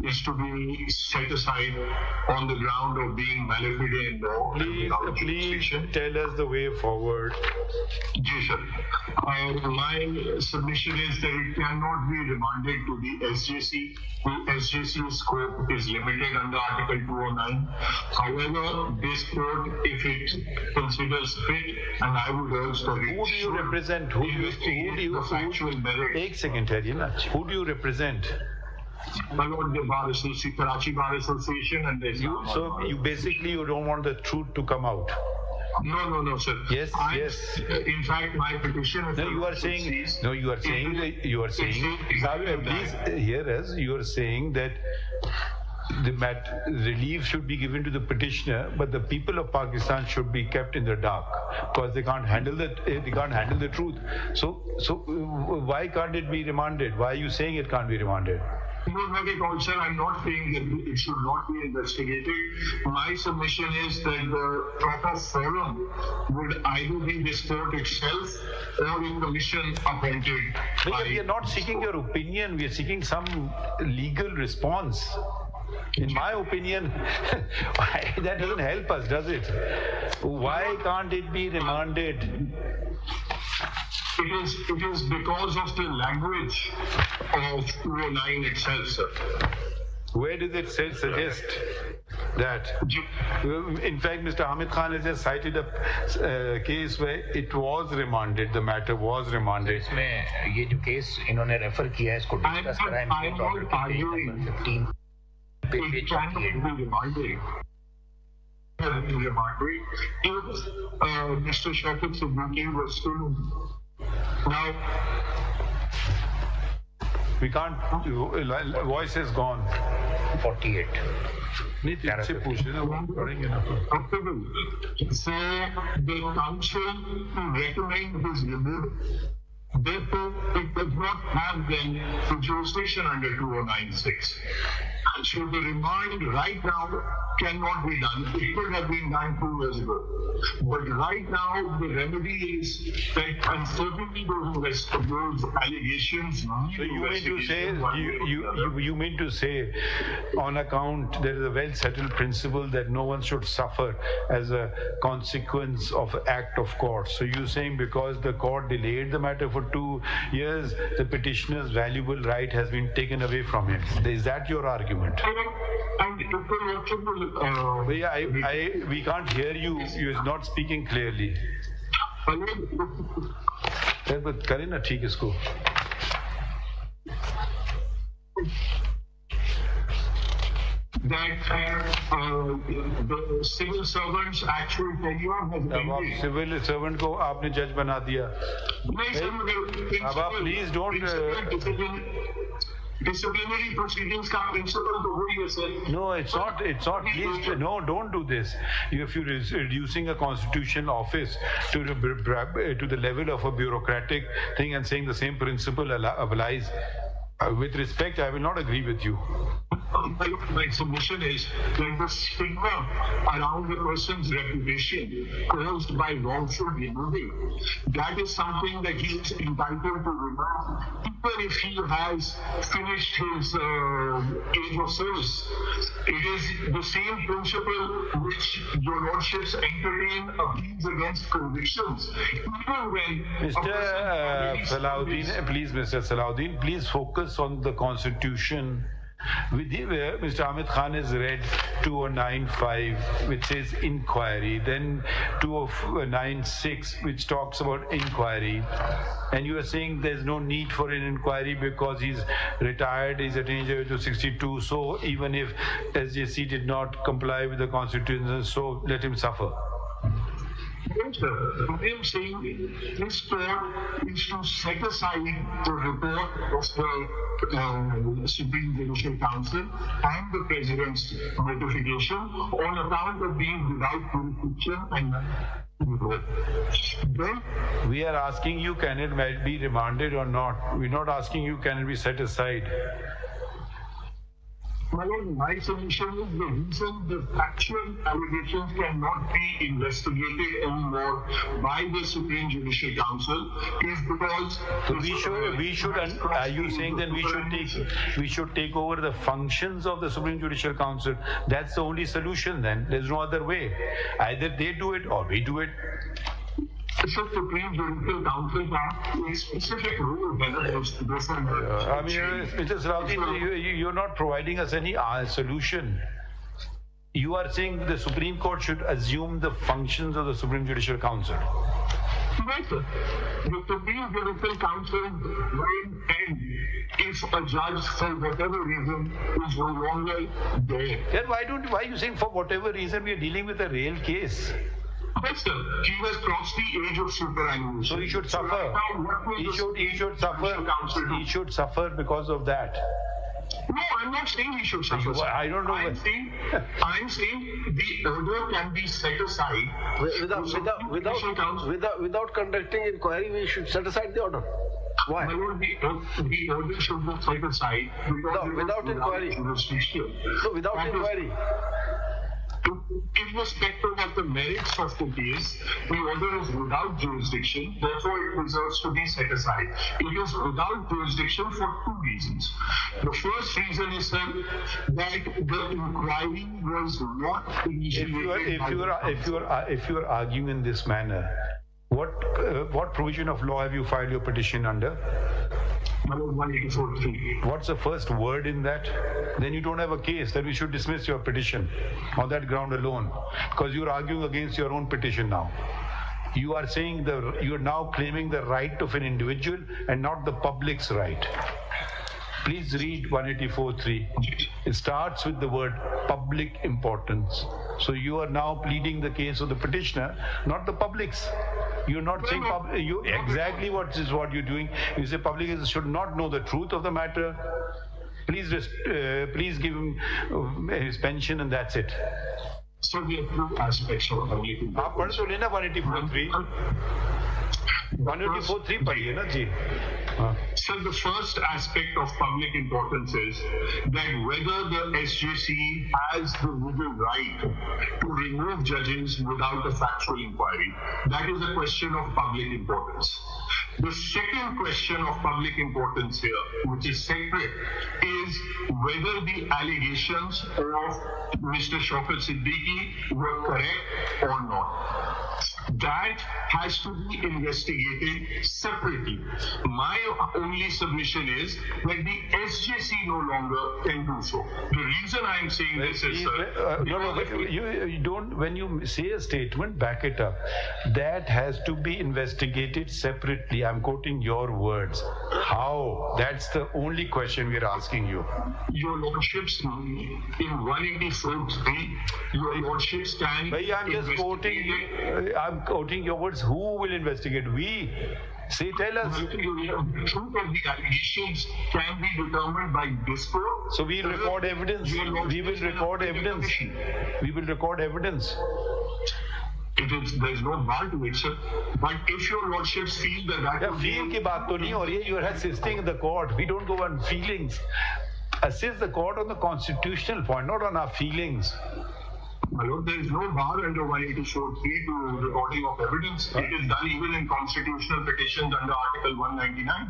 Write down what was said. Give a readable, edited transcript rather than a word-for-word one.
is to be set aside on the ground of being malafide in law. Please tell us the way forward. Yes, sir. My submission is that it cannot be remanded to the SJC. The SJC scope is limited under Article 209. However, this court, if it considers fit, and I would urge that it who do you represent? Who do you factual merit. Take second, who do you represent? My Lord, the Bar Association, Karachi Bar Association, and so you basically you don't want the truth to come out. No, sir. Yes. In fact, my petition. No, you are saying. No, you are saying. Please hear us. You are saying that the relief should be given to the petitioner, but the people of Pakistan should be kept in the dark because they can't handle the truth. So why can't it be remanded? Why are you saying it can't be remanded? No, not at all, sir. I'm not saying that it should not be investigated. My submission is that the proper forum would either be this court itself or a commission appointed. We are not seeking your opinion. We are seeking some legal response. In my opinion, that doesn't help us, does it? Why can't it be remanded? It is because of the language of 209 itself, sir. Where does it suggest that? In fact, Mr. Hamid Khan has just cited a case where it was remanded, the matter was remanded. इसमें ये जो case इन्होंने refer किया है इसको discuss करा है number 15 it cannot be remanded. If Mr. Shafik Siddiqui was still now, we can't. Voice has gone. 48. So the council to recommend his removal. Therefore, it does not have then the jurisdiction under 2096. And so the remand right now cannot be done. It could have been done 2 years ago. But right now, the remedy is that, and certainly those allegations. So you mean to say, on account, there is a well-settled principle that no one should suffer as a consequence of act of court. So you're saying because the court delayed the matter for 2 years, the petitioner's valuable right has been taken away from him. Is that your argument? We can't hear you. You're not speaking clearly. करें ना ठीक इसको. That the civil servants actually tenure has been. Civil servant को आपने judge बना दिया. अब आप please don't. Disciplinary proceedings का principle तो वही है sir. No, it's not. Please, no, don't do this. If you're reducing a constitutional office to the level of a bureaucratic thing and saying the same principle applies, with respect, I will not agree with you. My submission is that the stigma around the person's reputation caused by wrongful removal, that is something that he is entitled to remove, even if he has finished his age of service. It is the same principle which your lordships entertain appeals against convictions, even when Mr. Salahuddin, please focus on the Constitution. Mr. Hamid Khan has read 2095, which says inquiry, then 2096, which talks about inquiry, and you are saying there's no need for an inquiry because he's retired, he's attained age of 62, so even if SJC did not comply with the Constitution, so let him suffer. Yes, sir. I am saying this court is to set aside the report of the Supreme Judicial Council and the President's notification on account of being without jurisdiction and then we are asking you, can it be remanded or not? We're not asking you, can it be set aside? My solution is the reason the factual allegations cannot be investigated anymore by the Supreme Judicial Council is because we should. Are you saying then we should take over the functions of the Supreme Judicial Council? That's the only solution. Then there's no other way. Either they do it or we do it. The Supreme Judicial Council has a specific rule whether it's different. I mean, Mr. Salahuddin, you're not providing us any solution. You are saying the Supreme Court should assume the functions of the Supreme Judicial Council. Right, sir. The Supreme Judicial Council will end if a judge, for whatever reason, is no longer there. Then why are you saying for whatever reason we are dealing with a real case? Yes, sir. He has crossed the age of superannuation. So he should suffer. He should suffer. He should suffer because of that. No, I'm not saying he should suffer. I don't know. I'm saying the order can be set aside without conducting inquiry. We should set aside the order. Why? The order should be set aside without inquiry. No, without inquiry. Irrespective of the merits of the case, the order is without jurisdiction, therefore it deserves to be set aside. It is without jurisdiction for two reasons. The first reason is that the inquiry was not initiated. If you are arguing in this manner, what provision of law have you filed your petition under? 184.3. What's the first word in that? Then you don't have a case. Then we should dismiss your petition on that ground alone, because you're arguing against your own petition now. You are saying you're now claiming the right of an individual and not the public's right. Please read 184.3. It starts with the word public importance. So you are now pleading the case of the petitioner, not the public's. You're not saying exactly what you're doing. You say public should not know the truth of the matter. Please give him his pension and that's it. So we have two aspects of public importance. 184.3. 184.3 पढ़िए ना जी. So the first aspect of public importance is that whether the SJC has the legal right to remove judges without a factual inquiry. That is a question of public importance. The second question of public importance here, which is separate, is whether the allegations of Mr. Shaukat Siddiqui were correct or not. That has to be investigated separately. My only submission is that the SJC no longer can do so. The reason I am saying this is, you don't. When you say a statement, back it up. That has to be investigated separately. I'm quoting your words. How? That's the only question we're asking you. Your Lordships, in 184.3, your Lordships can. I'm just quoting. I'm quoting your words. Who will investigate? We. Say, tell us. The truth of the allegations can be determined by this court. So we'll record evidence. We will record evidence. We will record evidence. There's no bar to it, sir. But if your Lordships feel that feel ki baat to nahi ho rahi hai. You are assisting the court. We don't go on feelings. Assist the court on the constitutional point, not on our feelings. My lord, there is no bar under 184.3 to recording of evidence. It is done even in constitutional petitions under Article 199.